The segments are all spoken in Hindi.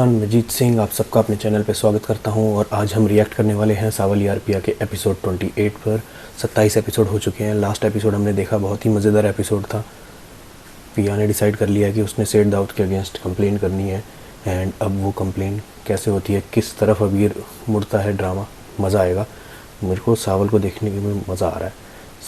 एवरीवन, मजीद सिंह आप सबका अपने चैनल पे स्वागत करता हूं। और आज हम रिएक्ट करने वाले हैं सावल यार पिया के एपिसोड 28 पर। 27 एपिसोड हो चुके हैं। लास्ट एपिसोड हमने देखा, बहुत ही मज़ेदार एपिसोड था। पिया ने डिसाइड कर लिया कि उसने सेठ दाऊद के अगेंस्ट कंप्लेन करनी है। एंड अब वो कंप्लेन कैसे होती है, किस तरफ अब ये मुड़ता है ड्रामा, मज़ा आएगा। मेरे को सावल को देखने में मज़ा आ रहा है।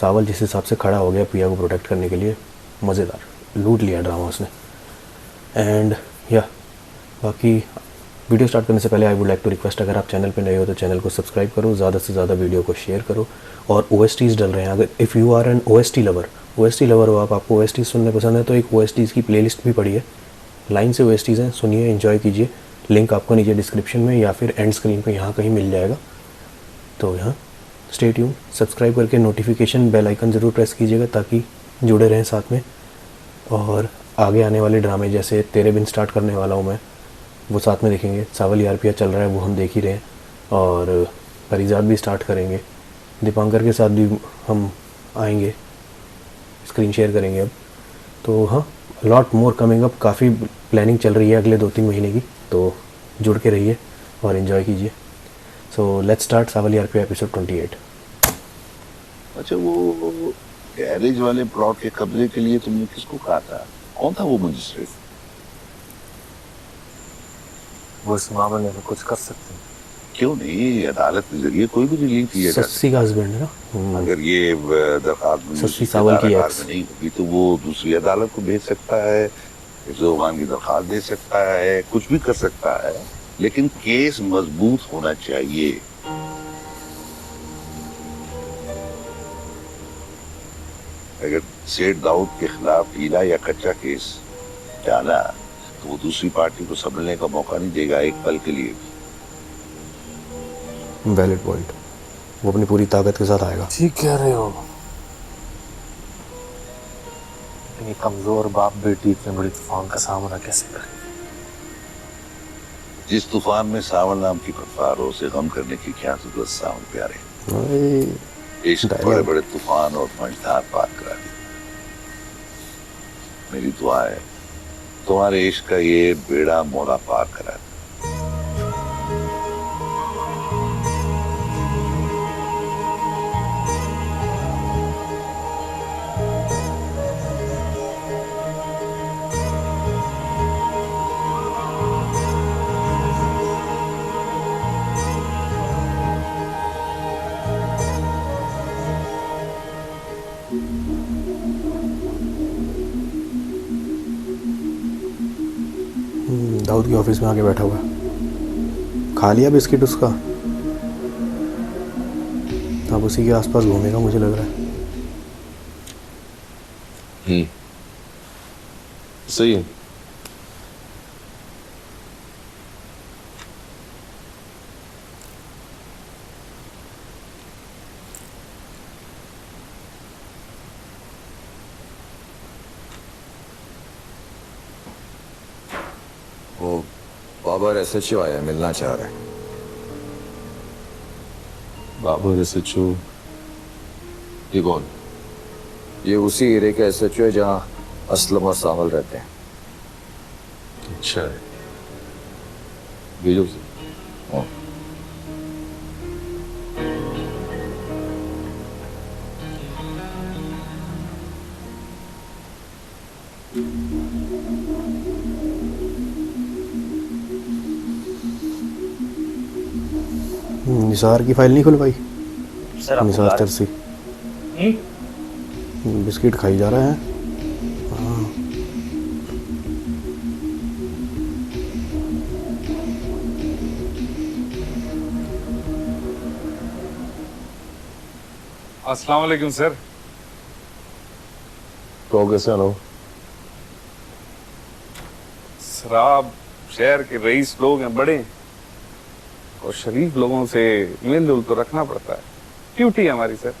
सावल जिस हिसाब से खड़ा हो गया पिया को प्रोटेक्ट करने के लिए, मज़ेदार, लूट लिया ड्रामा उसने। एंड या बाकी वीडियो स्टार्ट करने से पहले I would like to request, अगर आप चैनल पे नए हो तो चैनल को सब्सक्राइब करो, ज़्यादा से ज़्यादा वीडियो को शेयर करो। और OSTs डल रहे हैं, अगर if you are an OST lover हो आप, आपको OSTs सुनने पसंद है तो एक OSTs की प्लेलिस्ट भी पड़ी है। लाइन से OSTs हैं, सुनिए, एंजॉय कीजिए। लिंक आपको नीचे डिस्क्रिप्शन में या फिर एंड स्क्रीन पे यहाँ कहीं मिल जाएगा। तो यहाँ स्टे ट्यून, सब्सक्राइब करके नोटिफिकेशन बेल आइकन ज़रूर प्रेस कीजिएगा ताकि जुड़े रहें साथ में। और आगे आने वाले ड्रामे जैसे तेरे बिन स्टार्ट करने वाला हूँ मैं, वो साथ में देखेंगे। सावल यार पिया चल रहा है, वो हम देख ही रहे हैं। और परिजात भी स्टार्ट करेंगे, दीपांकर के साथ भी हम आएंगे, स्क्रीन शेयर करेंगे अब। तो हाँ, लॉट मोर कमिंग अप, काफ़ी प्लानिंग चल रही है अगले 2-3 महीने की। तो जुड़ के रहिए और इन्जॉय कीजिए। सो लेट्स स्टार्ट सावल यार पिया एपिसोड 28। अच्छा, वो गैरेज वाले प्लॉट के कब्जे के लिए तुमने किसको कहा था? कौन था वो मजिस्ट्रेट? वो इस मामले में कुछ कर सकते हैं। क्यों नहीं, अदालत के जरिए कोई भी रिलीफ किया जा सस्सी का हस्बैंड है ना। अगर ये दरखास्त सस्सी सावल की दायरा एक्स में नहीं होगी तो वो दूसरी अदालत को भेज सकता है, इफ्ज़ान की दरखास्त दे सकता है, कुछ भी कर सकता है, लेकिन केस मजबूत होना चाहिए। अगर सेठ दाऊद के खिलाफ ढीला या कच्चा केस डाला तो वो दूसरी पार्टी को संभलने का मौका नहीं देगा एक पल के लिए। वैलिड पॉइंट, वो अपनी पूरी ताकत के साथ आएगा। ठीक कह रहे हो, लेकिन ये कमजोर बाप बेटी इतने बड़ी तूफान का सामना कैसे करे? जिस तूफान में सावन नाम की पतवार हो, उसे गम करने की क्या जरूरत सावन प्यारे। इश्क बड़े बड़े तूफान और मझधार पार करा दी। मेरी दुआ है तुम्हारे इश्क का ये बेड़ा मोड़ा पार करा दे। दाऊद के ऑफिस में आके बैठा हुआ है। खा लिया बिस्किट उसका, अब उसी के आसपास घूमेगा मुझे लग रहा है। सही है। वो बाबर SHO आया, मिलना चाह रहा है। बाबर SHO? ये कौन? ये उसी एरिया का SHO है जहाँ असलम और सावल रहते हैं। अच्छा है, भेजो उसे। हाँ। निसार की फाइल नहीं खुलवाई सर? निसार तरसी बिस्किट खाई जा रहा है। हाँ। अस्सलाम वालेकुम सर। तो कैसे आना? सर आप शहर के रईस लोग हैं, बड़े और शरीफ लोगों से मेल जोल तो रखना पड़ता है, ड्यूटी है हमारी सर।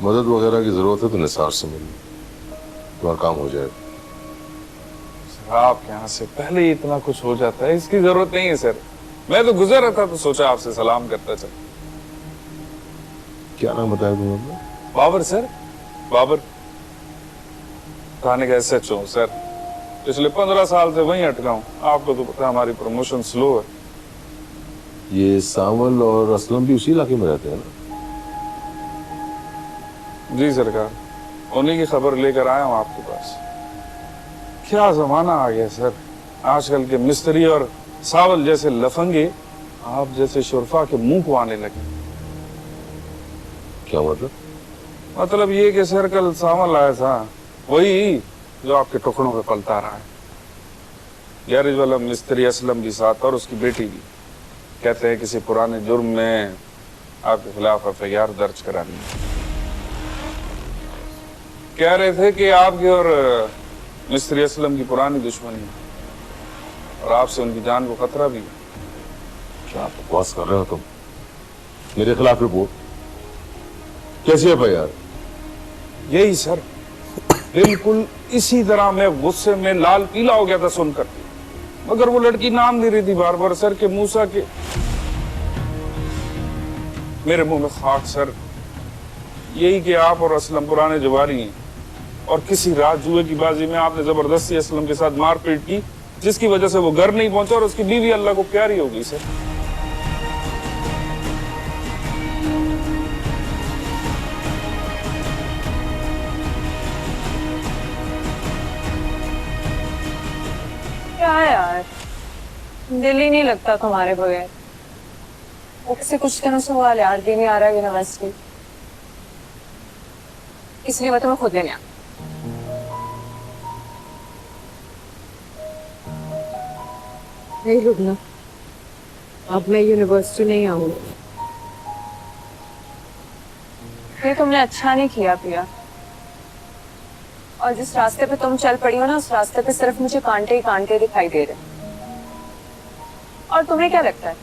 मदद वगैरह की जरूरत है तो निसार से मिल, तुम्हारा काम हो जाएगा। सर आपके यहाँ से पहले ही इतना कुछ हो जाता है, इसकी जरूरत नहीं है सर। मैं तो गुजर रहा था तो सोचा आपसे सलाम करता चल। क्या नाम बताया तुमने? बाबर सर, बाबर। थाने का एसएचओ हूँ सर। पिछले 15 साल से वहीं अटका हूँ। आपको तो पता है हमारी प्रमोशन स्लो है। ये सावल और असलम भी उसी इलाके में रहते हैं ना? जी सरकार, उन्हीं की खबर लेकर आया हूँ आपके पास। क्या जमाना आ गया सर, आजकल के मिस्त्री और सावल जैसे लफंगे आप जैसे शुरफा के मुंह को आने लगे। क्या मतलब? मतलब ये कि सर कल सावल आया था, वही जो आपके टुकड़ों पे पलता रहा है। गैरेज वाला मिस्त्री असलम भी साथ और उसकी बेटी भी। कहते हैं किसी पुराने जुर्म में आपके खिलाफ एफआईआर दर्ज करानी है। कह रहे थे कि आपकी और मिस्त्री असलम की पुरानी दुश्मनी है और आपसे उनकी जान को खतरा भी है। क्या बकवास कर रहे हो तुम? मेरे खिलाफ रिपोर्ट? कैसी एफआईआर? यही सर, बिल्कुल इसी तरह मैं गुस्से में लाल पीला हो गया था सुनकर, मगर वो लड़की नाम ले रही थी बार बार सर के मूसा के। मेरे मुंह में खाक सर। यही कि आप और असलम पुराने जुवारी हैं और किसी रात जुए की बाजी में आपने जबरदस्ती असलम के साथ मारपीट की, जिसकी वजह से वो घर नहीं पहुंचा और उसकी बीवी अल्लाह को प्यारी हो गई सर। क्या है यार, दिल ही नहीं लगता तुम्हारे बगैर। से कुछ दिनों से हुआ यार, दिन ही आ रहा है यूनिवर्सिटी, इसलिए मैं तुम्हें खुद लेने आ। नहीं रुकना, अब मैं यूनिवर्सिटी नहीं आऊंगी। ये तुमने अच्छा नहीं किया पिया, और जिस रास्ते पे तुम चल पड़ी हो ना, उस रास्ते पे सिर्फ मुझे कांटे ही कांटे दिखाई दे रहे। और तुम्हें क्या लगता है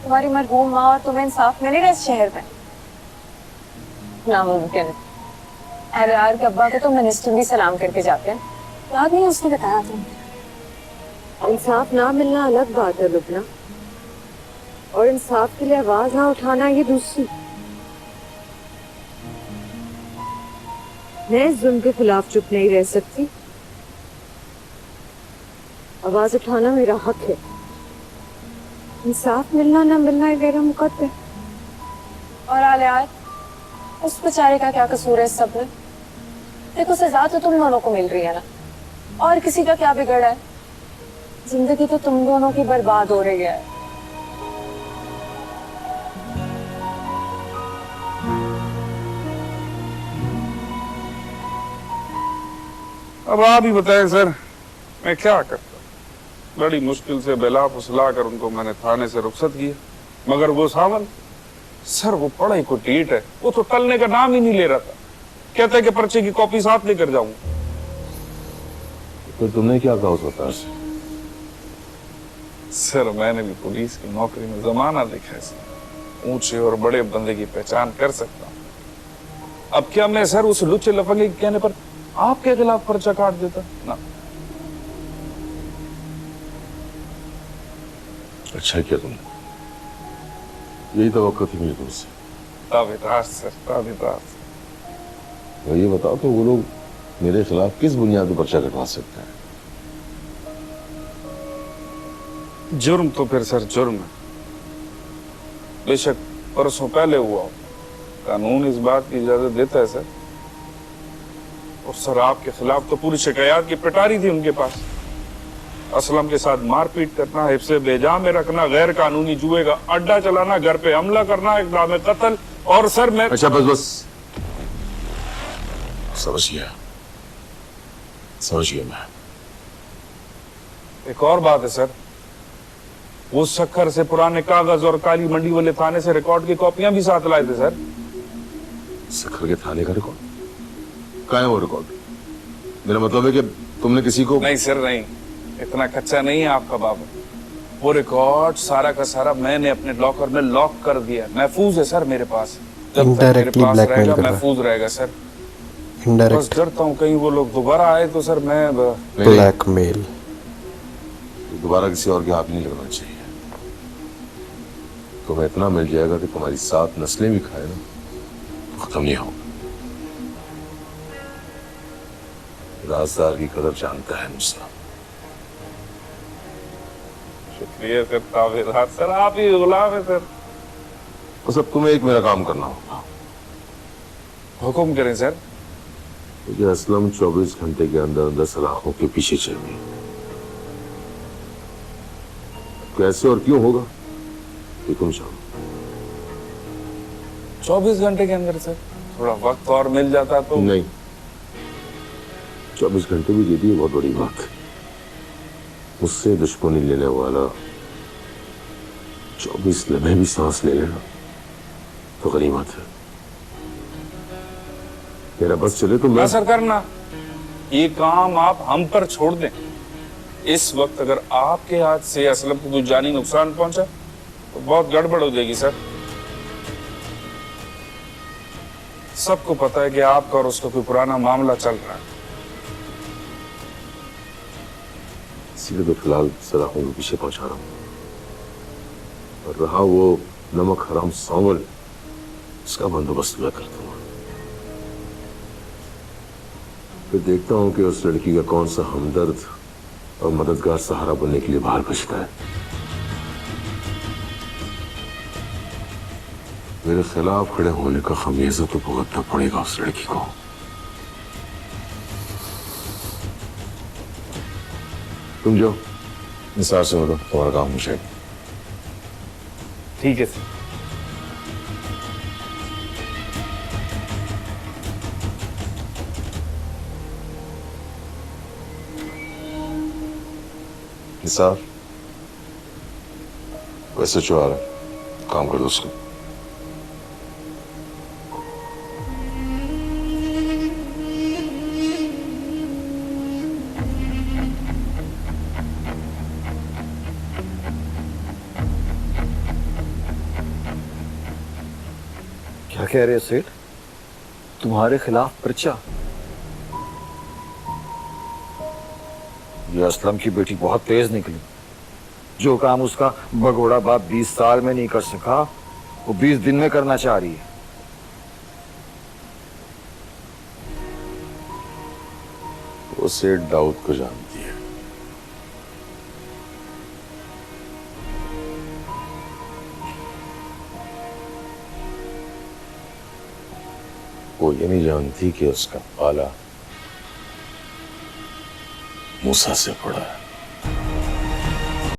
तुम्हारी मरहूम माँ और तुम्हें इंसाफ मिलेगा इस शहर में? नामुमकिन। एलआर के अब्बा को तो मिनिस्टर भी सलाम करके जाते हैं, याद नहीं उसने बताया था। इंसाफ ना मिलना अलग बात है लुबना, और इंसाफ के लिए आवाज ना उठाना ये दूसरी। मैं इस जुल्म के खिलाफ चुप नहीं रह सकती, आवाज उठाना मेरा हक है। इंसाफ मिलना ना मिलना मेरा मुकद्दर है। और यार उस बेचारे का क्या कसूर है इस सब में? देखो सजा तो तुम दोनों को मिल रही है ना, और किसी का क्या बिगड़ा है? जिंदगी तो तुम दोनों की बर्बाद हो रही है। अब आप ही बताएं सर, मैं क्या करता? बड़ी मुश्किल से बेला फुसला कर उनको मैंने थाने से रुखसत किया, मगर वो सावल सर, वो पढ़ाई को टीट है, वो तो टलने का नाम ही नहीं ले रहा था। कहते कि पर्चे की कॉपी साथ लेकर जाऊंगा। तो तुमने क्या कहा उस वक्त से? सर मैंने भी पुलिस की नौकरी में जमाना देखा है सर, ऊंचे और बड़े बंदे की पहचान कर सकता हूं। अब क्या मैं सर उस लुच्चे लफंगे के कहने पर आपके खिलाफ पर्चा काट देता ना? अच्छा किया तुमने, यही तवक्को थी मेरी तुमसे। ताबेदार सर, ताबेदार। तो ये बताओ कि वो लोग मेरे खिलाफ किस बुनियाद पर पर्चा कटवा सकते हैं? जुर्म तो फिर सर जुर्म है, बेशक परसों पहले हुआ हो, कानून इस बात की इजाजत देता है सर। और सर आपके खिलाफ तो पूरी शिकायत की पिटारी थी उनके पास। असलम के साथ मारपीट करना, हिफ्से बेजा में रखना, गैर कानूनी जुए का अड्डा चलाना, घर पे हमला करना, इक़दाम कत्ल। और सर मैं अच्छा बस समझ गया मैं। एक और बात है सर, वो शक्कर से पुराने कागज और काली मंडी वाले थाने से रिकॉर्ड की कॉपियां भी साथ लाए थे सर। सखर के थाने का रिकॉर्ड कहाँ है? वो रिकॉर्ड? मेरा मतलब है कि तुमने किसी को? नहीं सर नहीं, इतना कच्चा नहीं है आपका बाबू। वो रिकॉर्ड सारा का सारा मैंने अपने लॉकर में लॉक कर दिया, महफूज है सर मेरे पास। जब तक मेरे पास रहेगा महफूज रहेगा सर। बस डरता हूँ कहीं वो लोग दोबारा आए तो सर मैं ब्लैकमेल। दोबारा किसी और के हाथ नहीं लगना चाहिए। तुम्हें इतना मिल जाएगा कि तुम्हारी 7 नस्लें भी खाए ना, खत्म नहीं होगा। राजदार की कदर जानता है मूसा। शुक्रिया सर ताबेदार सर, आप ही गुलाम है सर। बस अब तुम्हें एक मेरा काम करना होगा। हुक्म करें सर। मुझे असलम 24 घंटे के अंदर अंदर सलाखों के पीछे चाहिए। कैसे और क्यों होगा ये तुम चाहो। 24 घंटे के अंदर सर, थोड़ा वक्त और मिल जाता तो। नहीं, 24 घंटे भी दे दिए बहुत बड़ी बात है। मुझसे दुश्मनी लेने वाला 24 लम्हे भी सांस ले लेना तो गनीमत है। मेरा बस चले तो मैं सर करना, ये काम आप हम पर छोड़ दें। इस वक्त अगर आपके हाथ से असलम को कोई जानी नुकसान पहुंचा तो बहुत गड़बड़ हो जाएगी सर। सबको पता है कि आपका और उसका कोई पुराना मामला चल रहा है। इसलिए तो फिलहाल सलाखों के पीछे पहुंचा रहा हूं। और रहा वो नमक हराम सांवल, उसका बंदोबस्त मैं कर दूंगा। फिर देखता हूं कि उस लड़की का कौन सा हमदर्द और मददगार सहारा बनने के लिए बाहर बचता है। मेरे खिलाफ खड़े होने का खमीजा तो भुगतना पड़ेगा उस लड़की को। तुम जाओ, निसार से मिलो, तुम्हारा काम मुझे। ठीक है सर। निसार, वैसे जो आ रहा है काम कर दो उसको। क्या कह रहे सेठ? तुम्हारे खिलाफ पर्चा? ये असलम की बेटी बहुत तेज निकली। जो काम उसका भगोड़ा बाप 20 साल में नहीं कर सका, वो 20 दिन में करना चाह रही है। वो सेठ दाऊद को जानती है। वो ये नहीं जानती कि उसका पाला मूसा से पड़ा है।